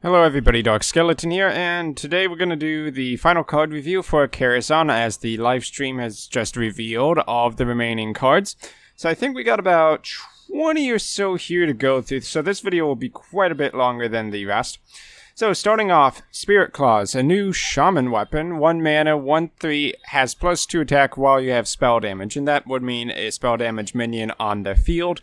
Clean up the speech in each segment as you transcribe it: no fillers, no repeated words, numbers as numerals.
Hello everybody, Dark Skeleton here, and today we're going to do the final card review for Karazhan as the live stream has just revealed all of the remaining cards. So I think we got about 20 or so here to go through, so this video will be quite a bit longer than the rest. So starting off, Spirit Claws, a new shaman weapon, 1 mana, 1/3, has +2 attack while you have spell damage, and that would mean a spell damage minion on the field.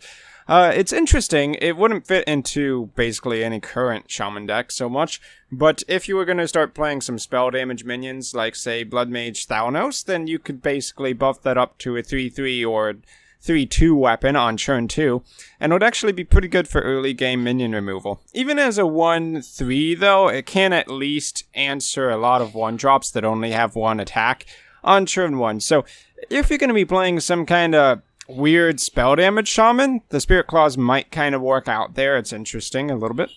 It's interesting, it wouldn't fit into basically any current shaman deck so much, but if you were going to start playing some spell damage minions, like say Blood Mage Thalnos, then you could basically buff that up to a 3/3 or 3/2 weapon on turn 2, and it would actually be pretty good for early game minion removal. Even as a 1/3 though, it can at least answer a lot of 1-drops that only have 1 attack on turn 1, so if you're going to be playing some kind of weird spell damage shaman, the Spirit Claws might kind of work out there. It's interesting a little bit.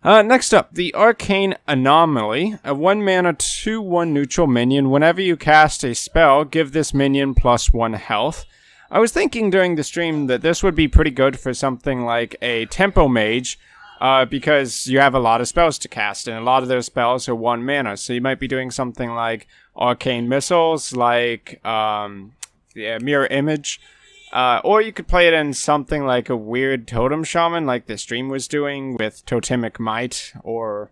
Next up, the Arcane Anomaly, a 1 mana 2/1 neutral minion. Whenever you cast a spell, give this minion +1 health. I was thinking during the stream that this would be pretty good for something like a Tempo Mage, because you have a lot of spells to cast, and a lot of those spells are 1 mana, so you might be doing something like Arcane Missiles, like Mirror Image, or you could play it in something like a weird Totem Shaman, like the stream was doing with Totemic Might, or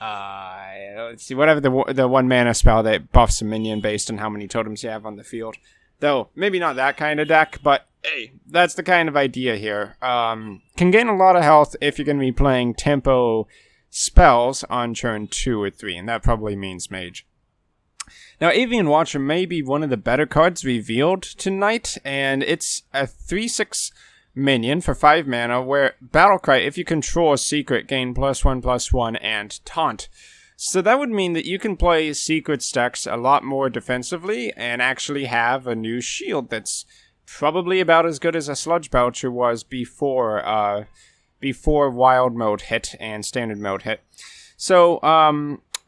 let's see, whatever the 1 mana spell that buffs a minion based on how many totems you have on the field. Though maybe not that kind of deck, but hey, that's the kind of idea here. Can gain a lot of health if you're going to be playing tempo spells on turn 2 or 3, and that probably means Mage. Now, Avian Watcher may be one of the better cards revealed tonight, and it's a 3/6 minion for 5 mana, where Battlecry, if you control a secret, gain +1/+1 and Taunt. So that would mean that you can play secret stacks a lot more defensively, and actually have a new shield that's probably about as good as a Sludge Belcher was before Wild Mode hit and Standard Mode hit. So,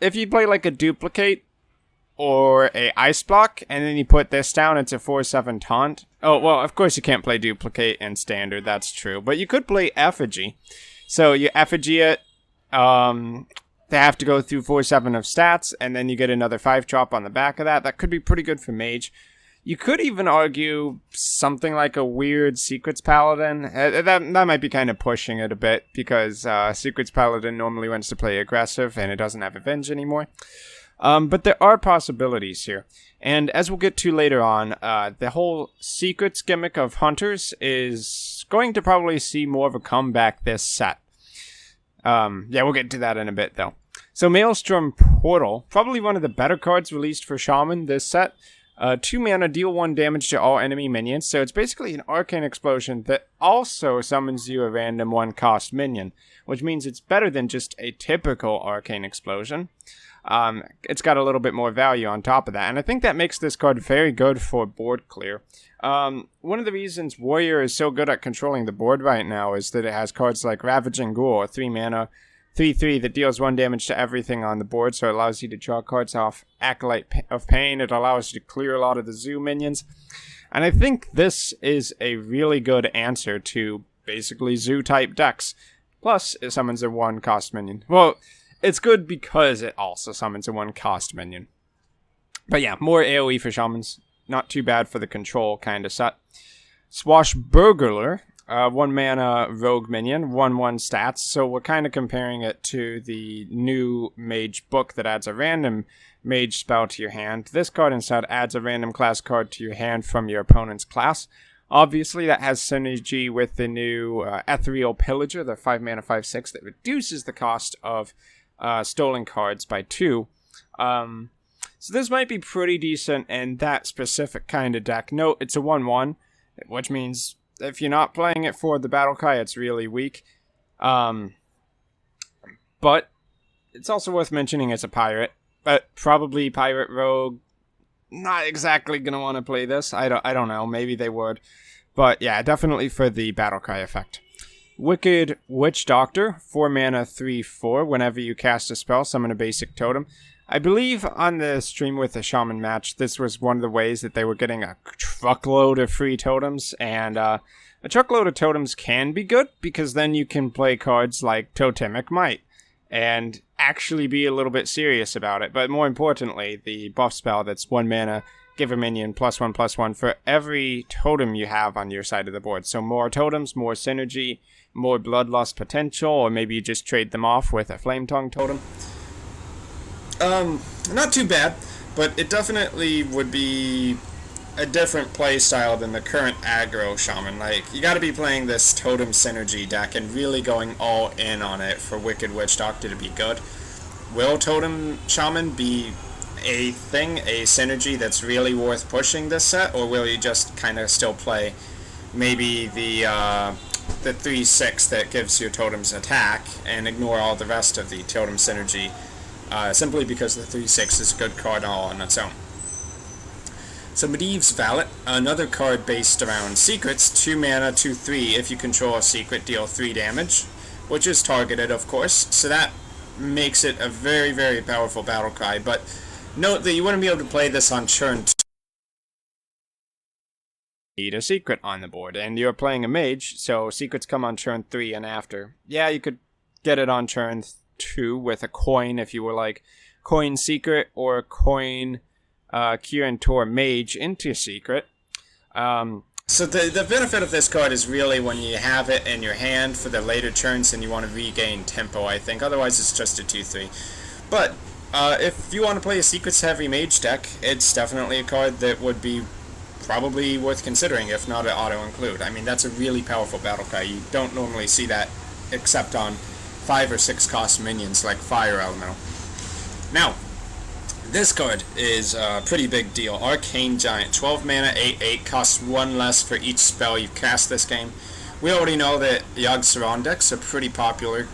if you play like a Duplicate, or a Ice Block, and then you put this down, it's a 4/7 Taunt. Oh, well, of course you can't play Duplicate and Standard, that's true. But you could play Effigy. So you Effigy it, they have to go through 4/7 of stats, and then you get another 5-drop on the back of that. That could be pretty good for Mage. You could even argue something like a weird Secrets Paladin. That might be kind of pushing it a bit, because Secrets Paladin normally wants to play aggressive, and it doesn't have Avenge anymore. But there are possibilities here. And as we'll get to later on, the whole secrets gimmick of Hunters is going to probably see more of a comeback this set. Yeah, we'll get to that in a bit, though. So Maelstrom Portal, probably one of the better cards released for Shaman this set. 2 mana, deal 1 damage to all enemy minions. So it's basically an Arcane Explosion that also summons you a random 1-cost minion, which means it's better than just a typical Arcane Explosion. It's got a little bit more value on top of that, and I think that makes this card very good for board clear. One of the reasons Warrior is so good at controlling the board right now is that it has cards like Ravaging Ghoul, a 3 mana, 3/3 that deals 1 damage to everything on the board, so it allows you to draw cards off Acolyte of Pain. It allows you to clear a lot of the Zoo minions, and I think this is a really good answer to basically Zoo-type decks. Plus, it summons a 1-cost minion. Well, it's good because it also summons a 1-cost minion. But yeah, more AoE for Shamans. Not too bad for the control kind of set. Swashburglar, 1 mana rogue minion, 1/1 stats. So we're kind of comparing it to the new Mage book that adds a random Mage spell to your hand. This card instead adds a random class card to your hand from your opponent's class. Obviously, that has synergy with the new Ethereal Pillager, the 5 mana 5/6 that reduces the cost of stolen cards by 2. So this might be pretty decent in that specific kind of deck. Note, it's a 1/1, which means if you're not playing it for the Battlecry, it's really weak. But it's also worth mentioning it's a pirate, but probably Pirate Rogue, not exactly going to want to play this. I don't know, maybe they would. But yeah, definitely for the Battlecry effect. Wicked Witchdoctor, 4 mana 3/4. Whenever you cast a spell, summon a basic totem. I believe on the stream with the Shaman match, this was one of the ways that they were getting a truckload of free totems, and a truckload of totems can be good, because then you can play cards like Totemic Might, and actually be a little bit serious about it. But more importantly, the buff spell that's 1 mana, give a minion +1/+1 for every totem you have on your side of the board. So more totems, more synergy, more bloodlust potential, or maybe you just trade them off with a Flame Tongue totem. Not too bad, but it definitely would be a different play style than the current aggro shaman. Like, you gotta be playing this totem synergy deck and really going all in on it for Wicked Witchdoctor to be good. Will totem shaman be a thing, a synergy that's really worth pushing this set, or will you just kind of still play maybe the 3/6 that gives your totems attack and ignore all the rest of the totem synergy, simply because the 3/6 is a good card all on its own? So Medivh's Valet, another card based around secrets, 2 mana, 2/3, if you control a secret, deal 3 damage, which is targeted, of course, so that makes it a very, very powerful battle cry. But note that you wouldn't be able to play this on turn 2. Need a secret on the board, and you're playing a mage, so secrets come on turn 3 and after. Yeah, you could get it on turn 2 with a coin if you were like coin secret or coin Kirin Tor Mage into Secret. So the benefit of this card is really when you have it in your hand for the later turns and you want to regain tempo, I think. Otherwise, it's just a 2/3. But if you want to play a Secrets heavy Mage deck, it's definitely a card that would be probably worth considering, if not an auto-include. I mean, that's a really powerful battle cry. You don't normally see that except on 5 or 6 cost minions like Fire Elemental. Now, this card is a pretty big deal. Arcane Giant, 12 mana, 8/8, costs 1 less for each spell you cast this game. We already know that Yogg-Saron decks are pretty popular.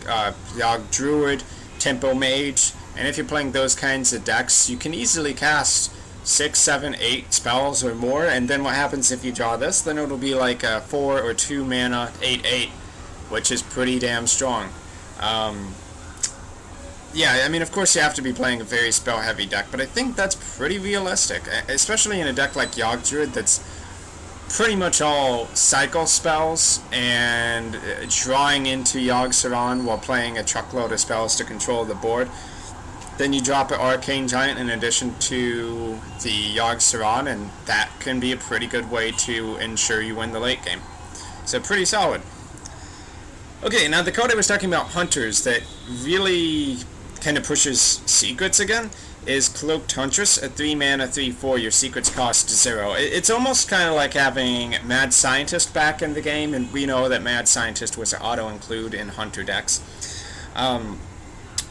Yogg Druid, Tempo Mage, and if you're playing those kinds of decks, you can easily cast 6, 7, 8 spells or more, and then what happens if you draw this? Then it'll be like a 4 or 2 mana, 8/8, which is pretty damn strong. Yeah, I mean, of course you have to be playing a very spell-heavy deck, but I think that's pretty realistic, especially in a deck like Yogg Druid that's pretty much all cycle spells and drawing into Yogg-Saron while playing a truckload of spells to control the board. Then you drop an Arcane Giant in addition to the Yogg-Saron, and that can be a pretty good way to ensure you win the late game. So pretty solid. Okay, now the card I was talking about, Hunters, that really kind of pushes secrets again, is Cloaked Huntress, a 3 mana, 3/4, your secrets cost 0. It's almost kind of like having Mad Scientist back in the game, and we know that Mad Scientist was an auto-include in Hunter decks.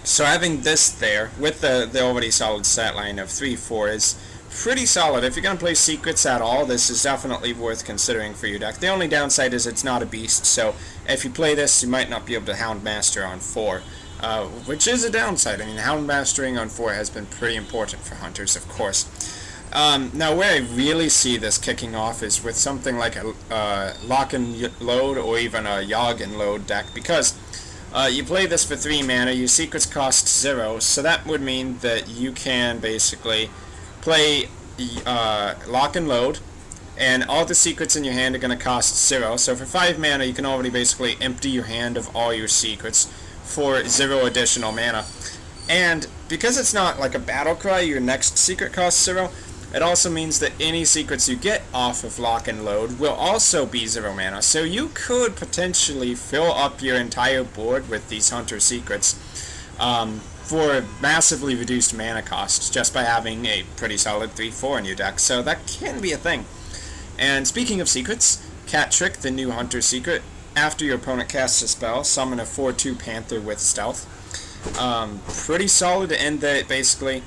So having this there, with the already solid stat line of 3/4, is pretty solid. If you're going to play secrets at all, this is definitely worth considering for your deck. The only downside is it's not a beast, so if you play this, you might not be able to Houndmaster on 4. Which is a downside. I mean, Houndmastering on 4 has been pretty important for Hunters, of course. Now, where I really see this kicking off is with something like a Lock and Load or even a Yogg and Load deck, because you play this for 3 mana, your secrets cost 0, so that would mean that you can basically play Lock and Load, and all the secrets in your hand are going to cost 0, so for 5 mana you can already basically empty your hand of all your secrets for 0 additional mana. And because it's not like a battle cry, your next secret costs 0, it also means that any secrets you get off of Lock and Load will also be 0 mana. So you could potentially fill up your entire board with these Hunter secrets for massively reduced mana cost just by having a pretty solid 3/4 in your deck. So that can be a thing. And speaking of secrets, Cat Trick, the new Hunter secret, after your opponent casts a spell, summon a 4/2 Panther with Stealth. Pretty solid in that basically,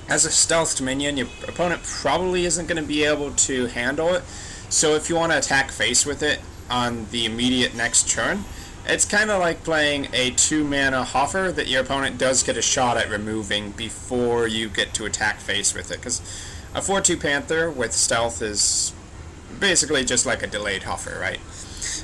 as a stealthed minion, your opponent probably isn't going to be able to handle it. So if you want to attack face with it on the immediate next turn, it's kind of like playing a 2 mana Hoffer that your opponent does get a shot at removing before you get to attack face with it. Because a 4/2 Panther with Stealth is basically just like a delayed Hoffer, right?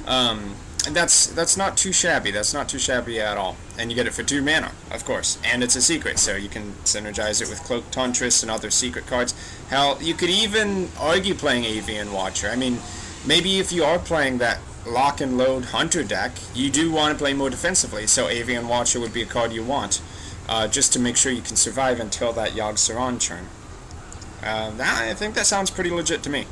And that's not too shabby. That's not too shabby at all. And you get it for 2 mana, of course. And it's a secret, so you can synergize it with Cloaked Huntress and other secret cards. Hell, you could even argue playing Avian Watcher. I mean, maybe if you are playing that lock and load Hunter deck, you do want to play more defensively, so Avian Watcher would be a card you want, just to make sure you can survive until that Yogg-Saron turn. I think that sounds pretty legit to me.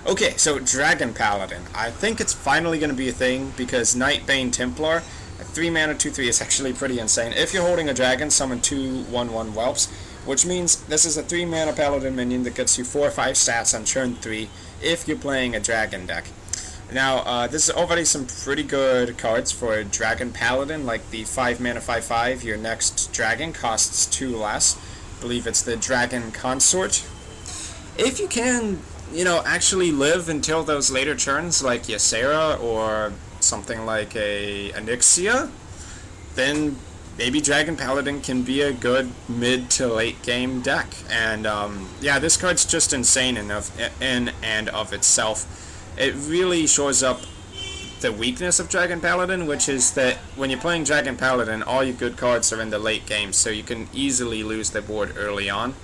Okay, so Dragon Paladin. I think it's finally going to be a thing, because Nightbane Templar, 3 mana 2/3 is actually pretty insane. If you're holding a dragon, summon 2 1/1 whelps, which means this is a 3 mana Paladin minion that gets you 4 or 5 stats on turn 3 if you're playing a dragon deck. Now, this is already some pretty good cards for a Dragon Paladin, like the 5 mana 5/5, your next dragon costs 2 less. I believe it's the Dragon Consort. If you can, you know, actually live until those later turns, like Ysera or something like a Onyxia, then maybe Dragon Paladin can be a good mid to late game deck. And yeah, this card's just insane in and of itself. It really shows up the weakness of Dragon Paladin, which is that when you're playing Dragon Paladin, all your good cards are in the late game, so you can easily lose the board early on.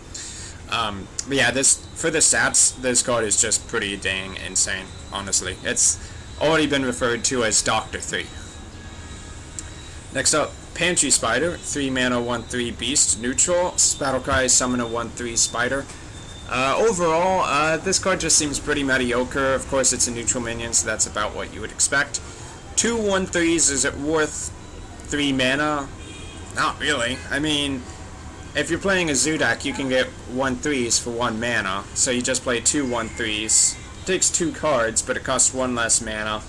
But yeah, for the stats, this card is just pretty dang insane, honestly. It's already been referred to as Doctor 3. Next up, Pantry Spider, 3 mana 1/3 beast, neutral, Battlecry, summon a 1/3 spider. Overall, this card just seems pretty mediocre. Of course, it's a neutral minion, so that's about what you would expect. 2 1/3s, is it worth 3 mana? Not really. I mean, if you're playing a Zoo deck, you can get 1/3s for 1 mana, so you just play 2 1/3s. It takes 2 cards, but it costs 1 less mana.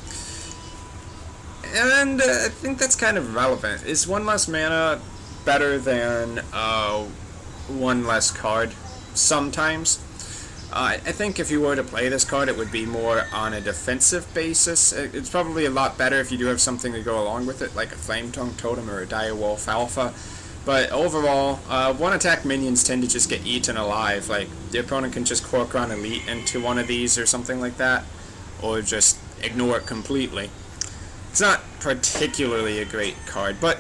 And I think that's kind of relevant. Is 1 less mana better than 1 less card? Sometimes. I think if you were to play this card, it would be more on a defensive basis. It's probably a lot better if you do have something to go along with it, like a Flame Tongue Totem or a Direwolf Alpha. But overall, one-attack minions tend to just get eaten alive. Like, the opponent can just Kor'kron Elite into one of these or something like that, or just ignore it completely. It's not particularly a great card, but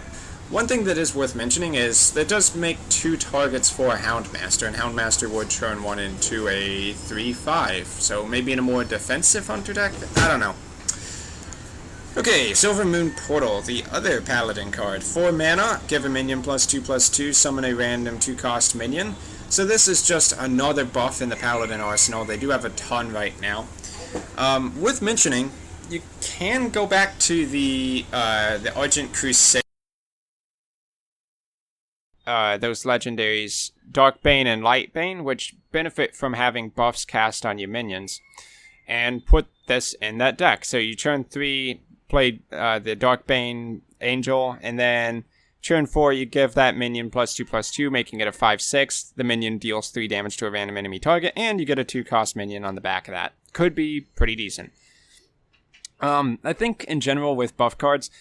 one thing that is worth mentioning is that it does make 2 targets for a Houndmaster, and Houndmaster would turn 1 into a 3/5, so maybe in a more defensive Hunter deck? I don't know. Okay, Silvermoon Portal, the other Paladin card. 4 mana, give a minion +2/+2, summon a random 2-cost minion. So this is just another buff in the Paladin arsenal. They do have a ton right now. Worth mentioning, you can go back to the Argent Crusade. Those legendaries, Darkbane and Lightbane, which benefit from having buffs cast on your minions, and put this in that deck. So you turn 3, play the Darkbane Angel, and then turn 4, you give that minion +2/+2, making it a 5/6. The minion deals 3 damage to a random enemy target, and you get a 2-cost minion on the back of that. Could be pretty decent. I think in general with buff cards,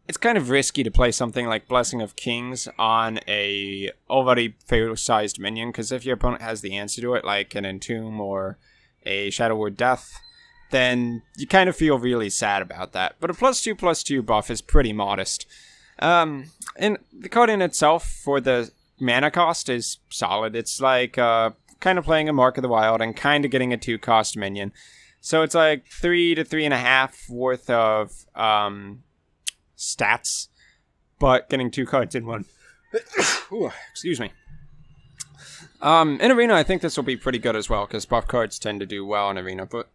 it's kind of risky to play something like Blessing of Kings on a already fair-sized minion, because if your opponent has the answer to it, like an Entomb or a Shadow Word Death, then you kind of feel really sad about that. But a +2/+2 buff is pretty modest. And the card in itself, for the mana cost, is solid. It's like kind of playing a Mark of the Wild and kind of getting a 2-cost minion. So it's like 3 to 3.5 worth of stats, but getting 2 cards in one. Ooh, excuse me. In Arena, I think this will be pretty good as well, because buff cards tend to do well in Arena. But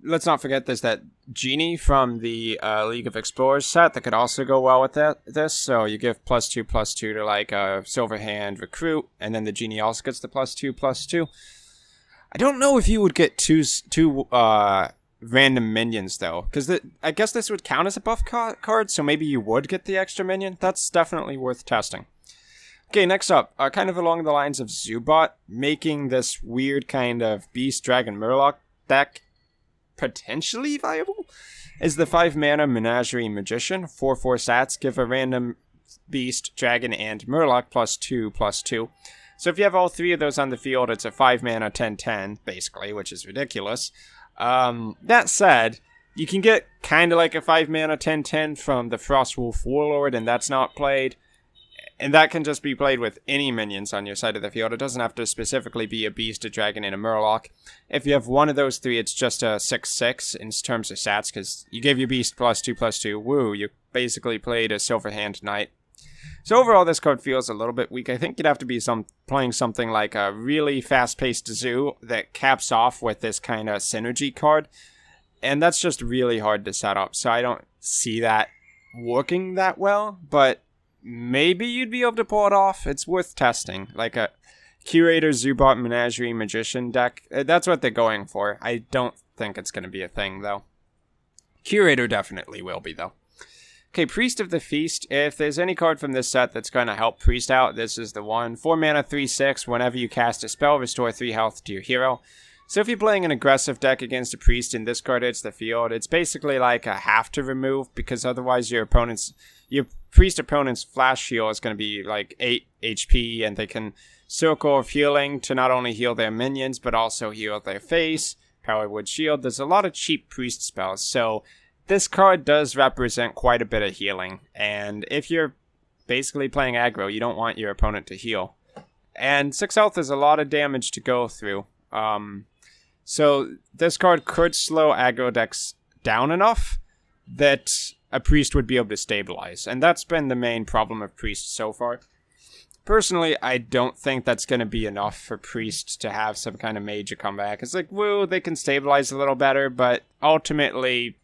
let's not forget there's that Genie from the League of Explorers set that could also go well with this. So you give +2/+2 to like a Silverhand Recruit, and then the Genie also gets the +2/+2. I don't know if you would get two random minions, though, because I guess this would count as a buff card, so maybe you would get the extra minion. That's definitely worth testing. Okay, next up, kind of along the lines of Zubot, making this weird kind of Beast Dragon Murloc deck potentially viable, is the 5 mana Menagerie Magician. 4/4 stats, give a random Beast, Dragon, and Murloc +2/+2. So if you have all 3 of those on the field, it's a 5 mana 10/10, basically, which is ridiculous. That said, you can get kind of like a 5 mana 10/10 from the Frostwolf Warlord, and that's not played. And that can just be played with any minions on your side of the field. It doesn't have to specifically be a beast, a dragon, and a murloc. If you have one of those three, it's just a 6/6 in terms of stats, because you gave your beast +2/+2. Woo, you basically played a Silver Hand Knight. So overall, this card feels a little bit weak. I think you'd have to be playing something like a really fast-paced zoo that caps off with this kind of synergy card. And that's just really hard to set up, so I don't see that working that well, but maybe you'd be able to pull it off. It's worth testing. Like a Curator, Zubot, Menagerie, Magician deck. That's what they're going for. I don't think it's going to be a thing, though. Curator definitely will be, though. Okay, Priest of the Feast. If there's any card from this set that's going to help Priest out, this is the one. 4 mana, 3/6. Whenever you cast a spell, restore 3 health to your hero. So if you're playing an aggressive deck against a Priest and this card hits the field, it's basically like a have to remove, because otherwise your Priest opponent's flash heal is going to be like 8 HP, and they can Circle of Healing to not only heal their minions, but also heal their face, Power Wood Shield. There's a lot of cheap Priest spells, so this card does represent quite a bit of healing, and if you're basically playing aggro, you don't want your opponent to heal. And 6 health is a lot of damage to go through. So this card could slow aggro decks down enough that a Priest would be able to stabilize, and that's been the main problem of Priest so far. Personally, I don't think that's going to be enough for Priest to have some kind of major comeback. It's like, woo, they can stabilize a little better, but ultimately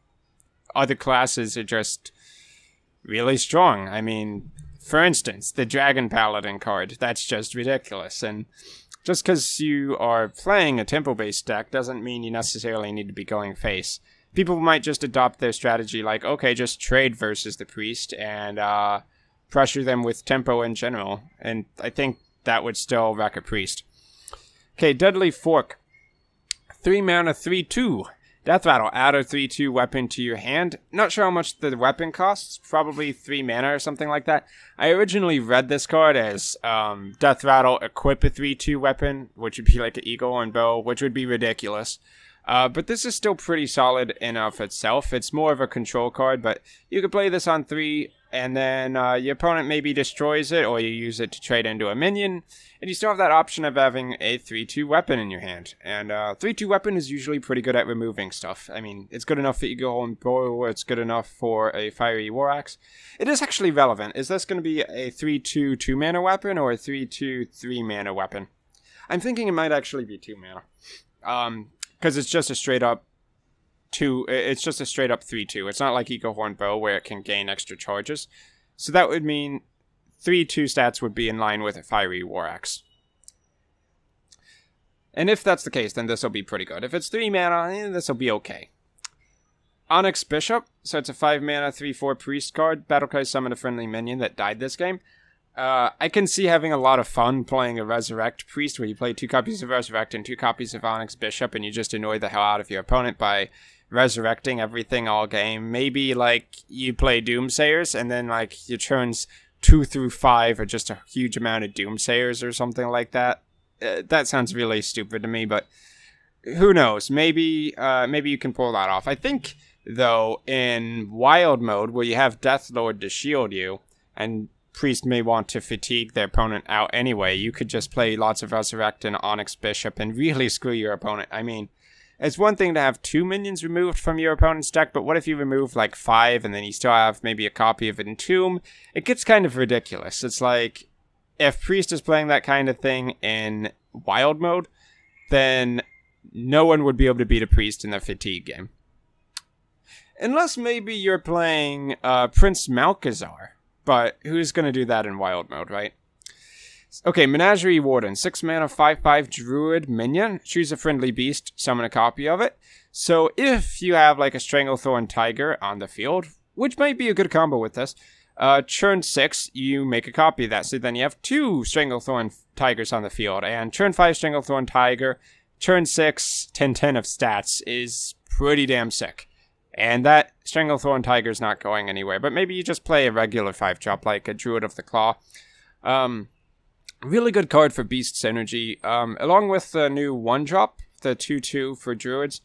other classes are just really strong. I mean, for instance, the Dragon Paladin card, that's just ridiculous. And just because you are playing a tempo-based deck doesn't mean you necessarily need to be going face. People might just adopt their strategy like, okay, just trade versus the Priest and pressure them with tempo in general. And I think that would still wreck a Priest. Okay, Deadly Fork. 3 mana, 3/2. Death Rattle, add a 3/2 weapon to your hand. Not sure how much the weapon costs, probably 3 mana or something like that. I originally read this card as Death Rattle, equip a 3/2 weapon, which would be like an eagle and bow, which would be ridiculous. But this is still pretty solid in of itself. It's more of a control card, but you could play this on 3, and then your opponent maybe destroys it, or you use it to trade into a minion, and you still have that option of having a 3/2 weapon in your hand. And 3/2 weapon is usually pretty good at removing stuff. I mean, it's good enough for Eagle and Bow, it's good enough for a Fiery War Axe. It is actually relevant. Is this going to be a 3/2 2-mana weapon, or a 3/2 3-mana weapon? I'm thinking it might actually be 2 mana. Because it's just a straight up 3/2. It's not like Eagle Horn Bow where it can gain extra charges. So that would mean 3/2 stats would be in line with a Fiery War Axe. And if that's the case, then this will be pretty good. If it's 3 mana, this will be okay. Onyx Bishop. So it's a 5 mana 3/4 Priest card. Battlecry summon a friendly minion that died this game. I can see having a lot of fun playing a Resurrect Priest, where you play 2 copies of Resurrect and 2 copies of Onyx Bishop, and you just annoy the hell out of your opponent by resurrecting everything all game. Maybe, like, you play Doomsayers, and then, like, your turns 2 through 5 are just a huge amount of Doomsayers or something like that. That sounds really stupid to me, but who knows? Maybe you can pull that off. I think, though, in Wild mode, where you have Deathlord to shield you, and Priest may want to fatigue their opponent out anyway, you could just play lots of Resurrect and Onyx Bishop and really screw your opponent. I mean, it's one thing to have 2 minions removed from your opponent's deck, but what if you remove like 5 and then you still have maybe a copy of Entomb? It gets kind of ridiculous. It's like, if Priest is playing that kind of thing in Wild mode, then no one would be able to beat a Priest in the fatigue game. Unless maybe you're playing Prince Malchezaar. But who's going to do that in Wild mode, right? Okay, Menagerie Warden. 6 mana, 5/5 Druid minion. Choose a friendly beast, summon a copy of it. So if you have like a Stranglethorn Tiger on the field, which might be a good combo with this, turn 6, you make a copy of that. So then you have 2 Stranglethorn Tigers on the field. And turn 5 Stranglethorn Tiger, turn 6, 10/10 of stats is pretty damn sick. And that Stranglethorn Tiger's not going anywhere. But maybe you just play a regular 5-drop like a Druid of the Claw. Really good card for Beast Synergy. Along with the new 1-drop, the 2/2 for Druids,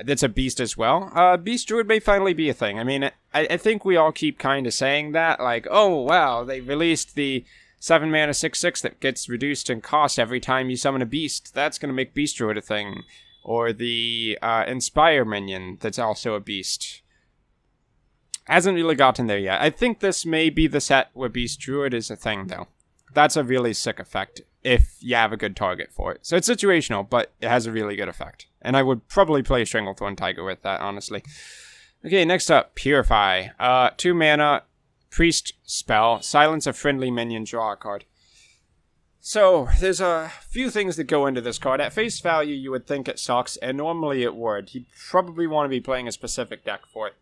that's a Beast as well. Beast Druid may finally be a thing. I mean, I think we all keep kind of saying that. Like, oh, wow, they released the 7 mana 6/6 that gets reduced in cost every time you summon a beast. That's going to make Beast Druid a thing. Or the Inspire minion that's also a beast. Hasn't really gotten there yet. I think this may be the set where Beast Druid is a thing, though. That's a really sick effect if you have a good target for it. So it's situational, but it has a really good effect. And I would probably play Stranglethorn Tiger with that, honestly. Okay, next up, Purify. 2 mana, priest spell, silence a friendly minion, draw a card. So, there's a few things that go into this card. At face value, you would think it sucks, and normally it would. You'd probably want to be playing a specific deck for it.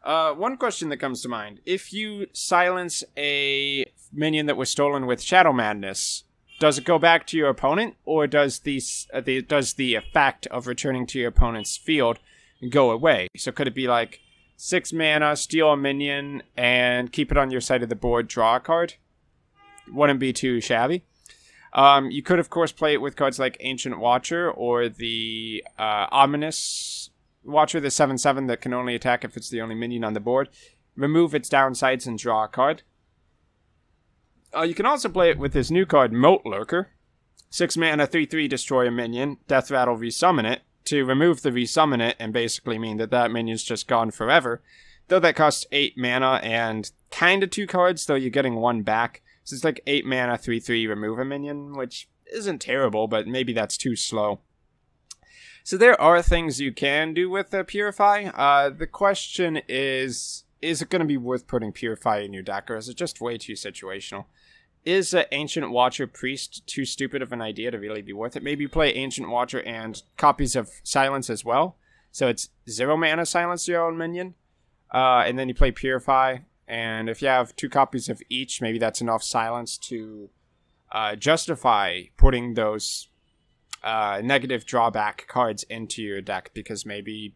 One question that comes to mind. If you silence a minion that was stolen with Shadow Madness, does it go back to your opponent, or does the effect of returning to your opponent's field go away? So could it be like 6 mana, steal a minion, and keep it on your side of the board, draw a card? Wouldn't be too shabby. You could, of course, play it with cards like Ancient Watcher or the Ominous Watcher, the 7/7 that can only attack if it's the only minion on the board. Remove its downsides and draw a card. You can also play it with this new card, Moat Lurker. 6 mana, 3/3, destroy a minion, death rattle, resummon it, to remove the resummon it and basically mean that that minion's just gone forever. Though that costs 8 mana and kind of 2 cards, though you're getting 1 back. So it's like 8 mana, 3/3, remove a minion, which isn't terrible, but maybe that's too slow. So there are things you can do with the Purify. The question is it going to be worth putting Purify in your deck, or is it just way too situational? Is an Ancient Watcher Priest too stupid of an idea to really be worth it? Maybe play Ancient Watcher and copies of Silence as well. So it's 0 mana silence your own minion. And then you play Purify. And if you have 2 copies of each, maybe that's enough silence to justify putting those negative drawback cards into your deck. Because maybe,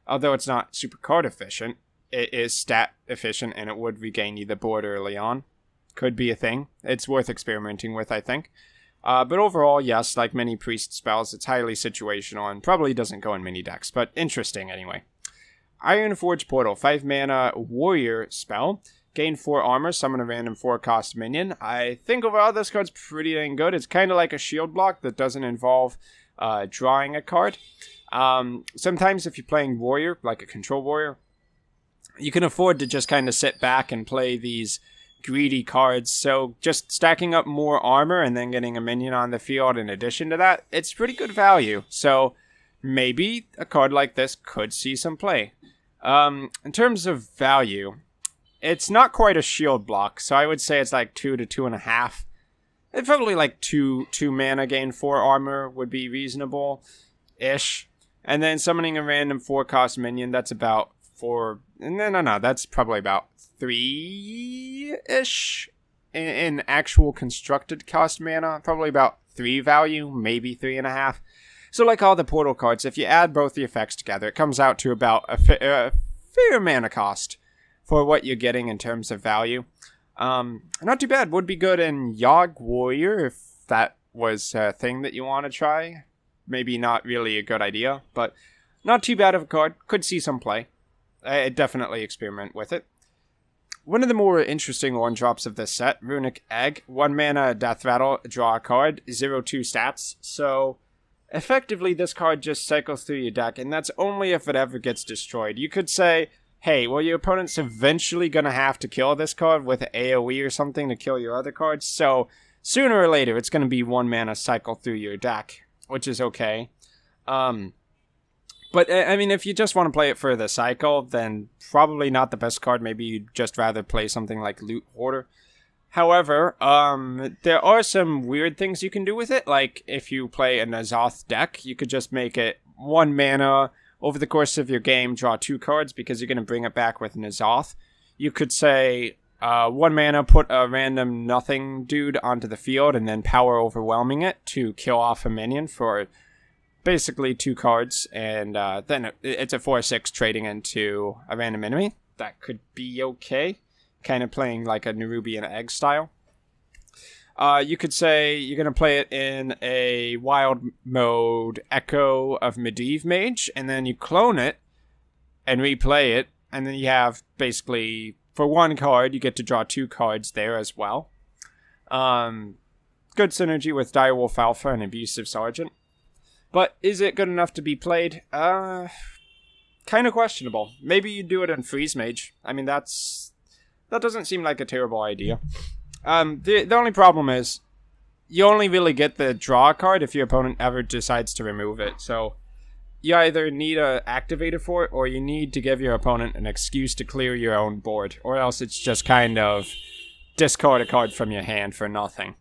although it's not super card efficient, it is stat efficient and it would regain you the board early on. Could be a thing. It's worth experimenting with, I think. But overall, yes, like many priest spells, it's highly situational and probably doesn't go in many decks. But interesting anyway. Ironforge Portal, 5 mana warrior spell. Gain 4 armor, summon a random 4-cost minion. I think overall this card's pretty dang good. It's kind of like a shield block that doesn't involve drawing a card. Sometimes if you're playing warrior, like a control warrior, you can afford to just kind of sit back and play these greedy cards. So just stacking up more armor and then getting a minion on the field in addition to that, it's pretty good value. So maybe a card like this could see some play. In terms of value, it's not quite a shield block, so I would say it's like 2 to 2.5. It's probably like 2 mana, gain 4 armor would be reasonable-ish. And then summoning a random 4-cost minion, that's about 4... No, that's probably about 3-ish in actual constructed cost mana. Probably about 3 value, maybe 3.5. So like all the portal cards, if you add both the effects together, it comes out to about a fair mana cost for what you're getting in terms of value. Not too bad. Would be good in Yogg Warrior if that was a thing that you want to try. Maybe not really a good idea, but not too bad of a card. Could see some play. I'd definitely experiment with it. One of the more interesting 1-drops of this set, Runic Egg. 1 mana, death rattle, draw a card, 0/2 stats. So effectively, this card just cycles through your deck, and that's only if it ever gets destroyed. You could say, hey, well, your opponent's eventually going to have to kill this card with an AoE or something to kill your other cards, so sooner or later, it's going to be 1 mana cycle through your deck, which is okay. But, I mean, if you just want to play it for the cycle, then probably not the best card. Maybe you'd just rather play something like Loot Hoarder. However, there are some weird things you can do with it. Like, if you play a N'Zoth deck, you could just make it 1 mana. Over the course of your game, draw 2 cards because you're going to bring it back with N'Zoth. You could say 1 mana, put a random nothing dude onto the field, and then power overwhelming it to kill off a minion for basically 2 cards. And then it's a 4/6 trading into a random enemy. That could be okay. Kind of playing like a Nerubian Egg style. You could say you're going to play it in a wild mode Echo of Medivh Mage, and then you clone it and replay it, and then you have basically, for 1 card, you get to draw 2 cards there as well. Good synergy with Direwolf Alpha and Abusive Sergeant. But is it good enough to be played? Kind of questionable. Maybe you do it in Freeze Mage. I mean, that doesn't seem like a terrible idea. The only problem is, you only really get the draw card if your opponent ever decides to remove it. So, you either need to activate it for it, or you need to give your opponent an excuse to clear your own board. Or else it's just kind of discard a card from your hand for nothing.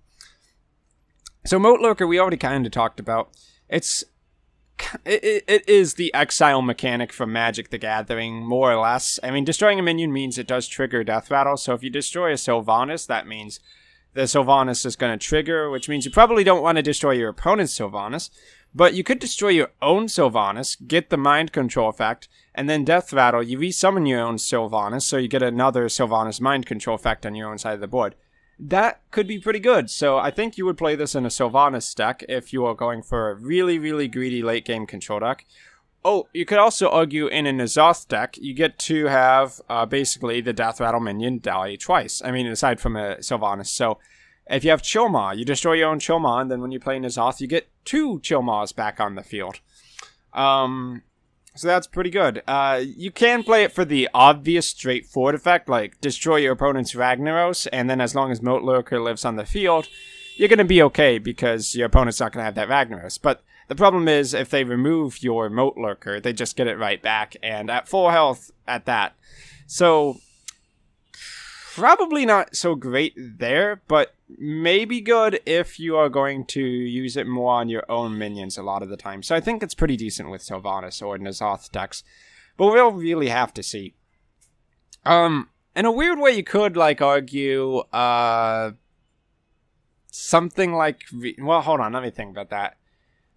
So Moat Lurker, we already kind of talked about. It is the exile mechanic from Magic the Gathering, more or less. I mean, destroying a minion means it does trigger Death Rattle, so if you destroy a Sylvanas, that means the Sylvanas is going to trigger, which means you probably don't want to destroy your opponent's Sylvanas, but you could destroy your own Sylvanas, get the mind control effect, and then Death Rattle, you resummon your own Sylvanas, so you get another Sylvanas mind control effect on your own side of the board. That could be pretty good, so I think you would play this in a Sylvanas deck if you are going for a really, really greedy late-game control deck. Oh, you could also argue in an N'Zoth deck, you get to have basically the Death Rattle minion die twice. I mean, aside from a Sylvanas. So, if you have Chillmaw, you destroy your own Chillmaw, and then when you play N'Zoth, you get 2 Chillmaws back on the field. So that's pretty good. You can play it for the obvious straightforward effect, like destroy your opponent's Ragnaros, and then as long as Moat Lurker lives on the field, you're going to be okay because your opponent's not going to have that Ragnaros. But the problem is, if they remove your Moat Lurker, they just get it right back, and at full health at that. So, probably not so great there, but maybe good if you are going to use it more on your own minions a lot of the time. So I think it's pretty decent with Sylvanas or N'Zoth decks, but we'll really have to see. In a weird way, you could, like, argue, something like, well, hold on, let me think about that.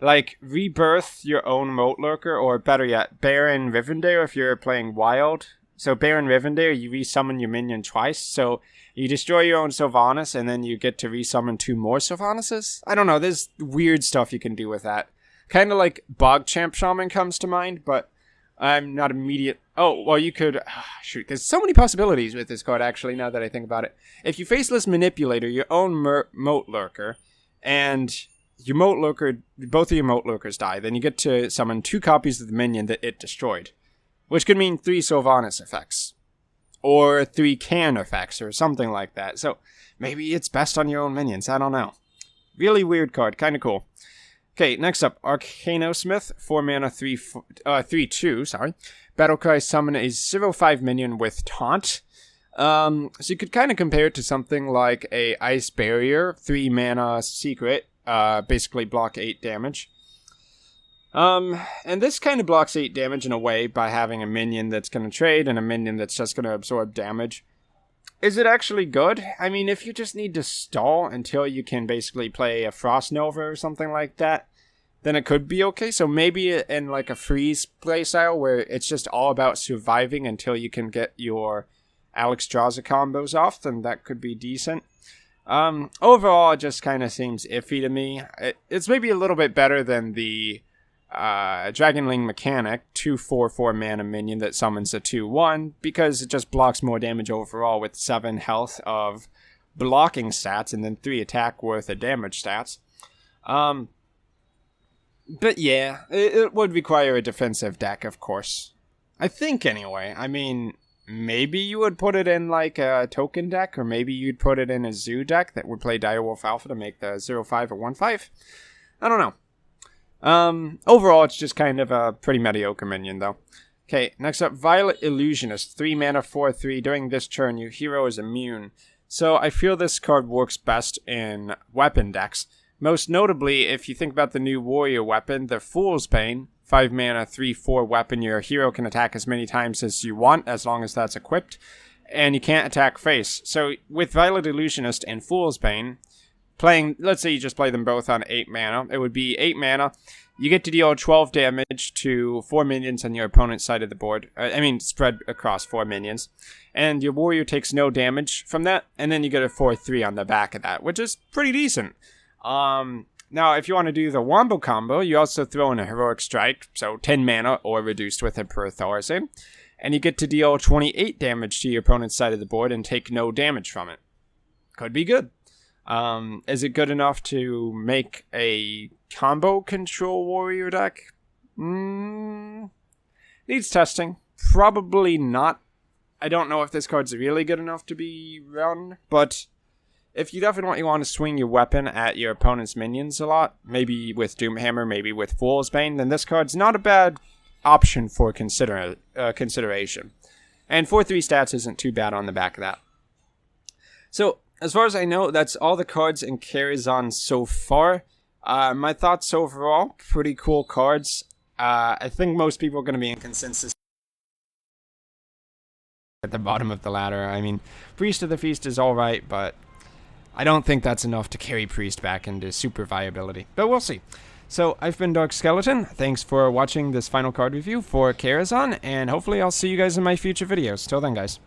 Like, rebirth your own Moat Lurker, or better yet, Baron Rivendare if you're playing Wild. So Baron Rivendare, you resummon your minion twice, so you destroy your own Sylvanas, and then you get to resummon 2 more Sylvanases? I don't know, there's weird stuff you can do with that. Kind of like Bogchamp Shaman comes to mind, but I'm not immediate... Oh, well, you could... shoot, there's so many possibilities with this card, actually, now that I think about it. If you Faceless Manipulator, your own Moat Lurker, and your Moat Lurker, both of your Moat Lurkers die, then you get to summon 2 copies of the minion that it destroyed. Which could mean 3 Sylvanas effects. Or 3 Can effects, or something like that. So, maybe it's best on your own minions, I don't know. Really weird card, kinda cool. Okay, next up, Arcanosmith, 4 mana, 3/2, sorry. Battlecry summon a 0/5 minion with Taunt. So you could kind of compare it to something like a Ice Barrier, 3 mana secret, basically block 8 damage. And this kind of blocks 8 damage in a way by having a minion that's going to trade and a minion that's just going to absorb damage. Is it actually good? I mean, if you just need to stall until you can basically play a Frost Nova or something like that, then it could be okay. So maybe in like a freeze playstyle where it's just all about surviving until you can get your Alex Draza combos off, then that could be decent. Overall, it just kind of seems iffy to me. It's maybe a little bit better than the Dragonling Mechanic, 2/4/4 mana minion that summons a 2/1, because it just blocks more damage overall with 7 health of blocking stats and then 3 attack worth of damage stats. But yeah, it would require a defensive deck, of course. I think anyway. I mean, maybe you would put it in like a token deck, or maybe you'd put it in a zoo deck that would play Direwolf Alpha to make the 0/5 or 1/5. I don't know. Overall, it's just kind of a pretty mediocre minion, though. Okay, next up, Violet Illusionist, 3 mana, 4/3. During this turn, your hero is immune. So I feel this card works best in weapon decks. Most notably, if you think about the new warrior weapon, the Fool's Bane, 5 mana, 3/4 weapon. Your hero can attack as many times as you want, as long as that's equipped. And you can't attack face. So with Violet Illusionist and Fool's Bane, playing, let's say you just play them both on 8 mana. It would be 8 mana. You get to deal 12 damage to 4 minions on your opponent's side of the board. Spread across 4 minions. And your warrior takes no damage from that. And then you get a 4/3 on the back of that, which is pretty decent. Now, if you want to do the Wombo combo, you also throw in a Heroic Strike. So 10 mana or reduced with Emperor Thaurissan. And you get to deal 28 damage to your opponent's side of the board and take no damage from it. Could be good. Is it good enough to make a combo control warrior deck? Needs testing. Probably not. I don't know if this card's really good enough to be run, but if you definitely want to swing your weapon at your opponent's minions a lot, maybe with Doomhammer, maybe with Fool's Bane, then this card's not a bad option for consideration. And 4/3 stats isn't too bad on the back of that. So, as far as I know, that's all the cards in Karazhan so far. My thoughts overall, pretty cool cards. I think most people are going to be in consensus at the bottom of the ladder. I mean, Priest of the Feast is alright, but I don't think that's enough to carry Priest back into super viability. But we'll see. So, I've been Dark Skeleton. Thanks for watching this final card review for Karazhan, and hopefully I'll see you guys in my future videos. Till then, guys.